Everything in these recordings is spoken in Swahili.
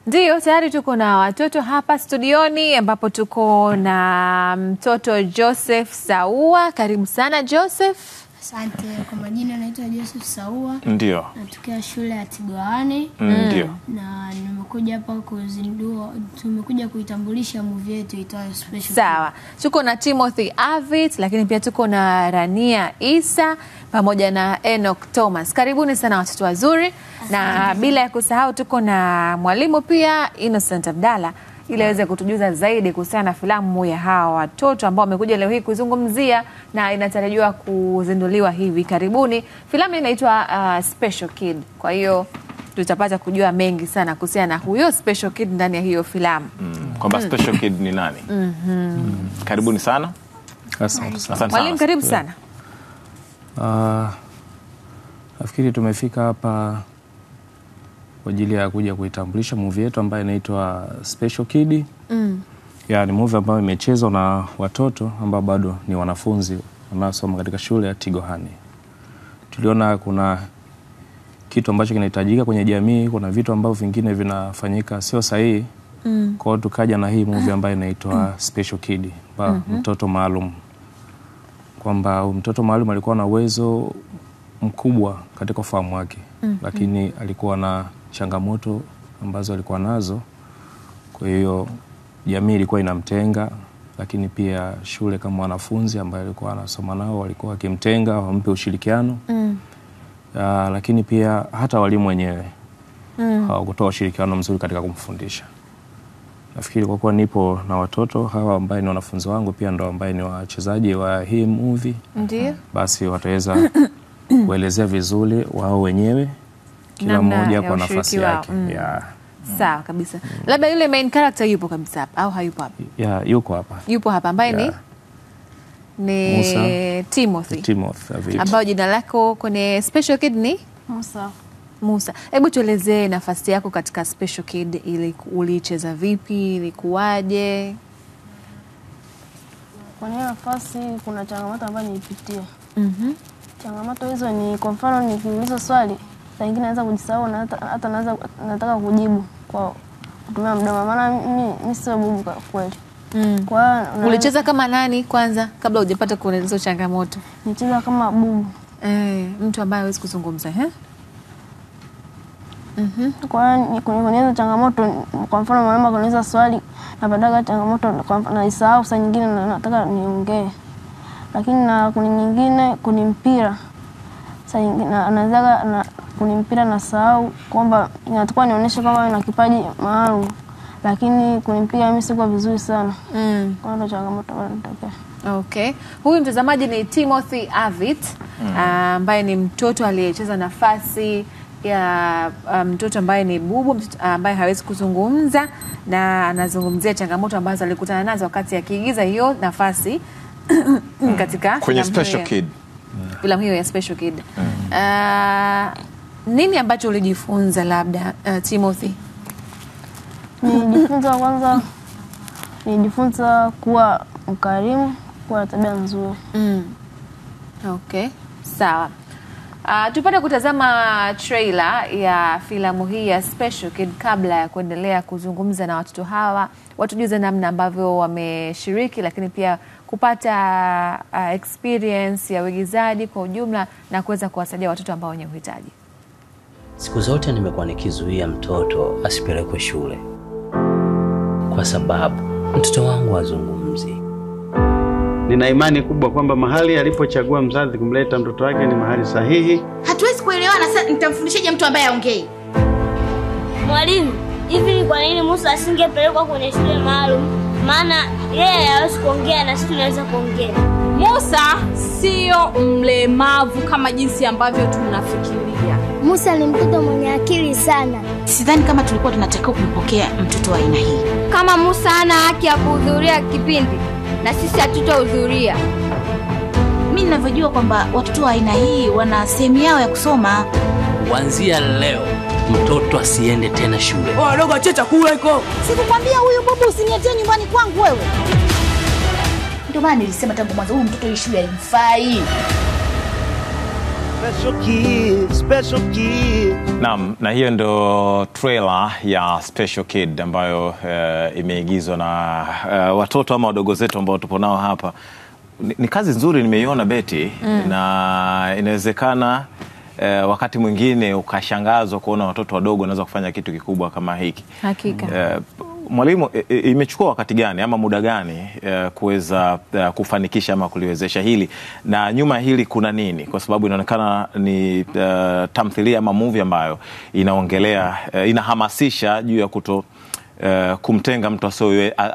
Ndiyo, tayari tuko na watoto hapa studioni ambapo tuko na mtoto Joseph Saua. Karibu sana Joseph. Asante. Kwa majina naitwa Joseph Saua. Ndio. Natokea shule ya Tigohane. Ndio. Na nimekuja hapa kuzindua, tumekuja kuitambulisha movie yetu itwayo Special. Sawa. Tuko na Timothy Avit, lakini pia tuko na Rania Isa pamoja na Enoch Thomas. Karibuni sana watoto wazuri. Na bila ya kusahau tuko na mwalimu pia Innocent Abdalla ili aweze kutujuza zaidi kuhusiana na filamu ya hawa watoto ambao wamekuja leo hii kuzungumzia na inatarajiwa kuzinduliwa hivi karibuni. Filamu inaitwa Special Kid. Kwa hiyo tutapata kujua mengi sana kuhusiana na huyo Special Kid ndani ya hiyo filamu. Kwamba Special Kid ni nani? Karibuni sana. Asante sana. Mwalimu, karibu sana. Nafikiri tumefika hapa kwa ajili ya kuja kuitambulisha movie yetu ambayo inaitwa Special Kid. Ni movie ambayo imechezwa na watoto ambao bado ni wanafunzi wanaosoma katika shule ya Tigohane. Tuliona kuna kitu ambacho kinahitajika kwenye jamii, kuna vitu ambavyo vingine vinafanyika sio sahihi. Kwa hiyo tukaja na hii movie ambayo inaitwa Special Kid, mtoto maalum. Kwamba mtoto maalum alikuwa na uwezo mkubwa katika ufahamu wake, lakini alikuwa na changamoto ambazo alikuwa nazo. Kwa hiyo jamii ilikuwa inamtenga, lakini pia shule kama wanafunzi ambao alikuwa anasoma nao walikuwa wakimtenga, wampe ushirikiano. Lakini pia hata walimu wenyewe hawakutoa ushirikiano mzuri katika kumfundisha. Nafikiri kwa kuwa nipo na watoto hawa ambao ni wanafunzi wangu pia ndo ambao ni wachezaji wa hii movie. Ndiyo. Basi wataweza kuelezea vizuri wao wenyewe, kila mmoja kwa nafasi yake. Sawa kabisa. Labda yule main character yupo kabisa hapa au hayupo hapa? Yuko hapa. Yupo hapa ambaye ni Musa. Timothy Avit. ambao jina lako kwenye Special Kid ni Musa. Hebu tuelezee nafasi yako katika Special Kid, ili ulicheza vipi, ilikuwaje? Kwa hiyo nafasi kuna changamoto ambayo nilipitia. Changamoto hizo ni kwa mfano nikiuliza swali, saa nyingine naweza kujisahau na hata nataka kujibu kwa kutumia mdomo, maana mimi sio bubu kwa kweli. Kwa Ulicheza kama nani kwanza kabla hujapata kueleza changamoto? Nicheza kama bubu. Mtu ambaye hawezi kuzungumza, Kwa hiyo changamoto, kwa mfano mwalimu akaniuliza swali na baadaye changamoto kwa mfano naisahau, saa nyingine nataka niongee. Lakini na kuna nyingine kuni mpira. Saa nyingine anaweza kuni mpira na sahau kwamba inatakiwa nionyeshe kama ina kipaji maalum. Lakini kuni mpira mimi siko vizuri sana. Kwa hiyo changamoto inatokea. Okay. Huyu mtazamaji ni Timothy Avit ambaye ni mtoto aliyecheza nafasi ya mtoto ambaye ni bubu, ambaye hawezi kuzungumza, na anazungumzia changamoto ambazo alikutana nazo wakati akiigiza hiyo nafasi katika kwenye Special Kid. Filamu hiyo ya Special Kid. Nini ambacho ulijifunza labda Timothy? Nilijifunza kuwa mkarimu, kuwa na tabia nzuri. Okay. Sawa. Tupate kutazama trailer ya filamu hii ya Special Kid kabla ya kuendelea kuzungumza na watoto hawa, watujuze namna ambavyo wameshiriki, lakini pia kupata experience ya uigizaji kwa ujumla na kuweza kuwasaidia watoto ambao wenye uhitaji. Siku zote nimekuwa nikizuia mtoto asipelekwe shule kwa sababu mtoto wangu hazungumzi. Nina imani kubwa kwamba mahali alipochagua mzazi kumleta mtoto wake ni mahali sahihi. Hatuwezi kuelewana, sasa nitamfundishaje mtu ambaye haongei? Mwalimu, hivi kwa nini Musa asingepelekwa kwenye shule maalum? Maana yeye hawezi kuongea na sisi tunaweza kuongea. Musa sio mlemavu kama jinsi ambavyo tunafikiria. Musa ni mtoto mwenye akili sana. Sidhani kama tulikuwa tunatakiwa kumpokea mtoto wa aina hii. Kama Musa hana haki ya kuhudhuria kipindi, na sisi hatutahudhuria. Mimi ninavyojua kwamba watoto wa aina hii wana sehemu yao ya kusoma. Kuanzia leo mtoto asiende tena shule. Dogo acha chakula iko. Sikukwambia huyu bubu usiniletee nyumbani kwangu wewe. Ndio maana nilisema tangu mwanzo huyu mtoto hii shule haimfai. Special Kid. Naam, na hiyo ndo trailer ya Special Kid ambayo imeigizwa na watoto ama wadogo zetu ambao tupo nao hapa. Ni kazi nzuri nimeiona Betty, na inawezekana wakati mwingine ukashangazwa kuona watoto wadogo wanaweza kufanya kitu kikubwa kama hiki. Hakika. Mwalimu, imechukua wakati gani ama muda gani kuweza kufanikisha ama kuliwezesha hili, na nyuma hili kuna nini? Kwa sababu inaonekana ni tamthilia ama movie ambayo inaongelea, inahamasisha juu ya kuto kumtenga mtu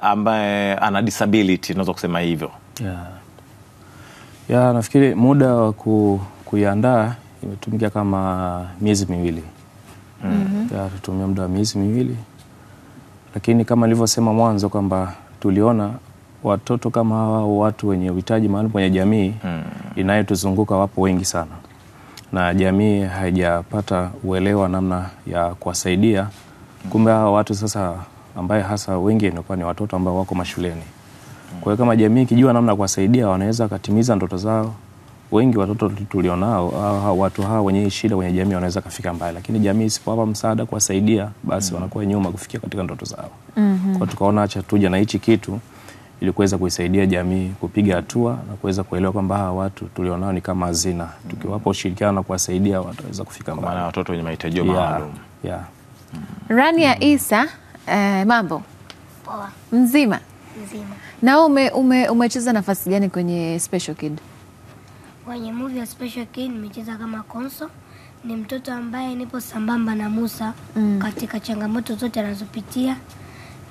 ambaye ana disability, tunaweza kusema hivyo. Ya nafikiri muda wa kuiandaa imetumika kama miezi miwili. Ya tutumia muda wa miezi miwili. Lakini kama nilivyosema mwanzo kwamba tuliona watoto kama hawa, watu wenye uhitaji maalum kwenye jamii inayotuzunguka wapo wengi sana, na jamii haijapata uelewa namna ya kuwasaidia. Kumbe hawa watu sasa ambaye hasa wengi inakuwa ni watoto ambao wako mashuleni. Kwa hiyo kama jamii ikijua namna kuwasaidia, wanaweza kutimiza ndoto zao. Wengi watoto tulionao, watu hawa wenye shida kwenye jamii wanaweza kufika mbali, lakini jamii isipowapa msaada kuwasaidia, basi wanakuwa nyuma kufikia katika ndoto zao. Kwa tukaona acha tuje na hichi kitu ili kuweza kuisaidia jamii kupiga hatua na kuweza kuelewa kwamba hawa watu tulionao ni kama hazina. Tukiwapa ushirikiano na kuwasaidia, wataweza kufika mbali. Maana watoto wenye mahitaji maalum. Rania Isa, mambo? Poa. Mzima? Mzima. Na umecheza nafasi gani kwenye Special Kid? Kwenye movie ya Special Kid nimecheza kama Konso. Ni mtoto ambaye nipo sambamba na Musa katika changamoto zote anazopitia,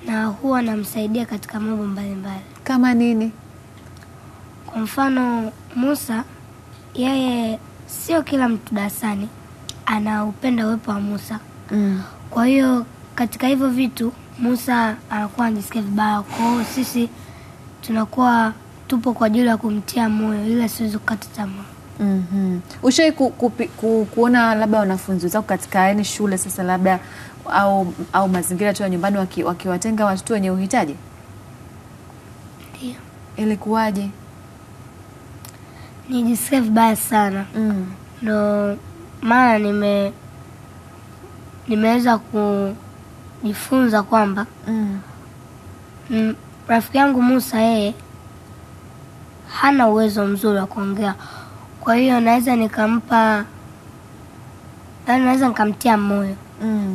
na huwa namsaidia katika mambo mbalimbali. Kama nini? Kwa mfano Musa, yeye sio kila mtu darasani anaupenda uwepo wa Musa. Kwa hiyo katika hivyo vitu Musa anakuwa anajisikia vibaya. Kwa hiyo sisi tunakuwa tupo kwa ajili ya kumtia moyo ili asiweze kukata tamaa. Ushai kuona labda wanafunzi wako katika shule sasa labda au mazingira tu ya nyumbani wakiwatenga watoto wenye uhitaji? Ndio. Ilikuwaje? Nijisikia vibaya sana. Ndo maana nimeweza kujifunza kwamba rafiki yangu Musa yeye hana uwezo mzuri wa kuongea. Kwa hiyo naweza nikamtia moyo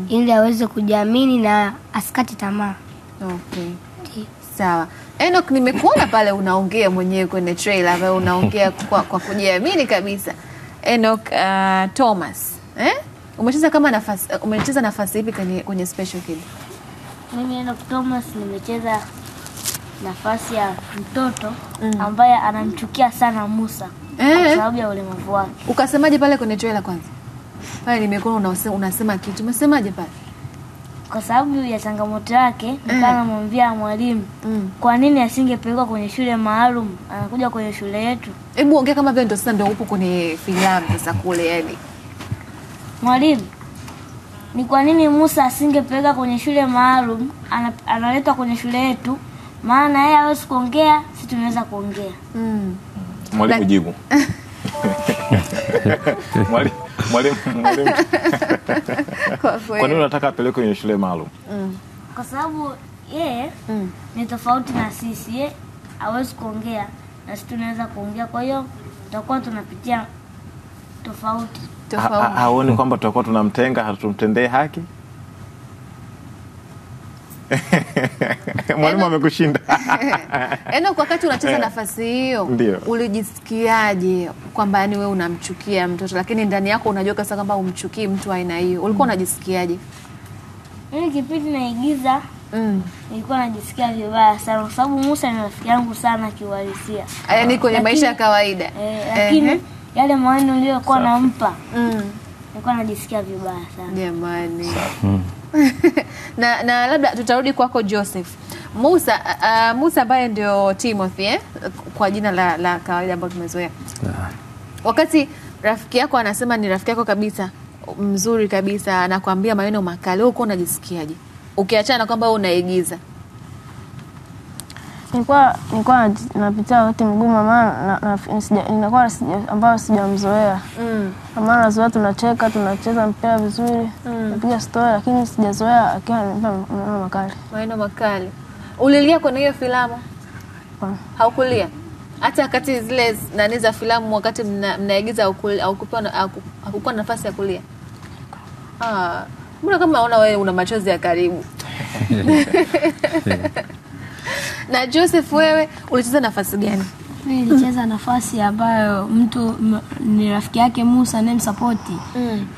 ili aweze kujiamini na asikate tamaa. Okay. Sawa. Enoch, nimekuona pale unaongea mwenyewe kwenye trailer ambayo unaongea kwa kujiamini kabisa. Enoch Thomas, umecheza nafasi ipi kwenye Special Kid? Mimi Enoch Thomas nimecheza nafasi ya mtoto ambaye anamchukia sana Musa kwa sababu ya ulemavu wake. Ukasemaje pale kwenye trailer kwanza? Pale nimekuona unasema kitu. Umesemaje pale? Kwa sababu ya changamoto yake, nikamwambia mwalimu, kwa nini asingepelekwa kwenye shule maalum, anakuja kwenye shule yetu? Hebu ongea kama vile ndio sasa ndio upo kwenye filamu sasa kule yani. Mwalimu, ni kwa nini Musa asingepelekwa kwenye shule maalum, analetwa kwenye shule yetu? Maana yeye hawezi kuongea, sisi tunaweza kuongea. Mwalimu jibu. Mwalimu. Kwa nini unataka apelekwe kwenye shule maalum? Kwa sababu yeye ni tofauti na sisi. Yeye hawezi kuongea na sisi tunaweza kuongea. Kwa hiyo tutakuwa tunapitia tofauti. Haoni kwamba tutakuwa tunamtenga, hatumtendee haki? Mwalimu amekushinda. Enoch, wakati unacheza nafasi hiyo, ulijisikiaje kwamba yani wewe unamchukia mtoto lakini ndani yako unajua kasa kwamba umchukii mtu aina hiyo? Ulikuwa unajisikiaje? Mimi kipindi naigiza nilikuwa najisikia vibaya sana kwa sababu Musa ni rafiki yangu sana kiuhalisia. Yaani kwenye maisha ya kawaida. Lakini yale maneno niliyokuwa nampa nilikuwa najisikia vibaya sana. Jamani. na labda tutarudi kwako Joseph. Musa ambaye ndio Timothy kwa jina la kawaida ambalo tumezoea. Wakati rafiki yako anasema ni rafiki yako kabisa, mzuri kabisa, anakuambia maneno makali, uko unajisikiaje? Ukiachana kwamba unaigiza. Nilikuwa napitia wakati mgumu, maana ambayo sijamzoea. Maana nazoea tunacheka, tunacheza mpira vizuri, napiga story, lakini sijazoea akiwa ananipa maneno makali. Maneno makali. Ulilia kwenye hiyo filamu? Haukulia? Hata wakati zile nani za filamu wakati mnaigiza hakukuwa nafasi ya kulia? Mbona kama unaona wewe una machozi ya karibu. Na Joseph, wewe ulicheza nafasi gani? Mimi nilicheza nafasi ambayo mtu ni rafiki yake Musa naye msapoti.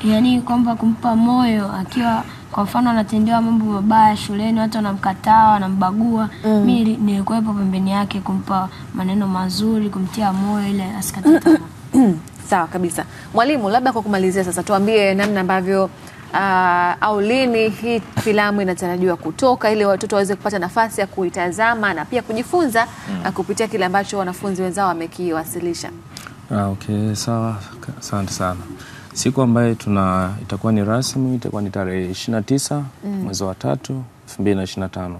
Yaani kwamba kumpa moyo akiwa kwa mfano anatendewa mambo mabaya shuleni, watu wanamkataa, wanambagua. Mimi nilikuwepo pembeni yake kumpa maneno mazuri, kumtia moyo ile asikate tamaa. Sawa kabisa. Mwalimu, labda kwa kumalizia sasa tuambie namna ambavyo au lini hii filamu inatarajiwa kutoka ili watoto waweze kupata nafasi ya kuitazama na pia kujifunza kupitia kile ambacho wanafunzi wenzao wamekiwasilisha. Okay, sawa. Asante sana. Siku ambayo itakuwa ni rasmi itakuwa ni tarehe 29 mwezi wa 3 2025,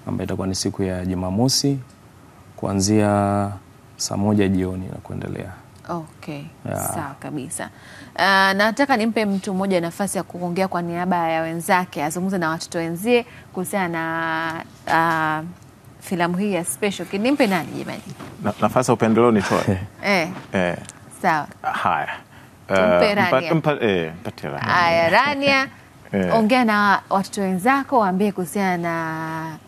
ambayo itakuwa ni siku ya Jumamosi kuanzia saa 1 jioni na kuendelea. Okay, sawa kabisa. Nataka nimpe mtu mmoja nafasi ya kuongea kwa niaba ya wenzake, azungumze na watoto wenzie kuhusiana na filamu hii ya Special Kid. Nimpe nani jamani? Nafasi ya upendeleo nitoe. Sawa. Haya. Tumpe Rania. Mpatie Rania. Haya, Rania. Ongea na watoto wenzako, waambie kuhusiana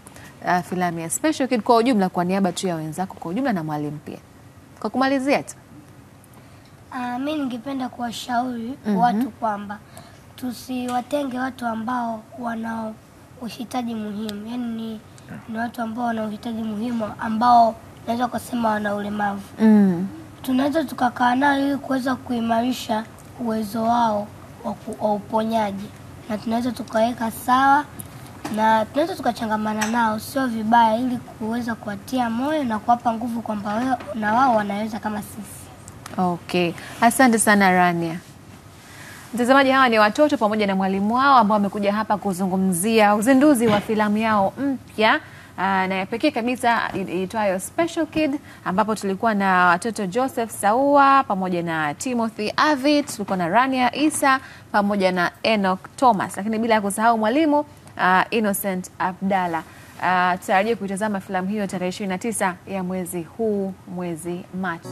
na filamu ya Special Kid kwa ujumla, kwa niaba tu ya wenzako kwa ujumla na mwalimu pia. Kwa kumalizia tu. Mimi ningependa kuwashauri watu kwamba tusiwatenge watu ambao wana uhitaji muhimu. Yaani ni watu ambao wana uhitaji muhimu ambao naweza kusema wana ulemavu. Tunaweza tukakaa nao ili kuweza kuimarisha uwezo wao wa uponyaji. Na tunaweza tukaweka sawa na tunaweza tukachangamana nao, sio vibaya, ili kuweza kuwatia moyo na kuwapa nguvu kwamba na wao wanaweza kama sisi. Okay. Asante sana Rania. Mtazamaji, hawa ni watoto pamoja na mwalimu wao ambao wamekuja hapa kuzungumzia uzinduzi wa filamu yao mpya na ya pekee kabisa iitwayo Special Kid, ambapo tulikuwa na watoto Joseph Saua pamoja na Timothy Avid, tulikuwa na Rania Isa pamoja na Enoch Thomas, lakini bila kusahau mwalimu Innocent Abdalla. Tutarajia kuitazama filamu hiyo tarehe 29 ya mwezi huu, mwezi Machi.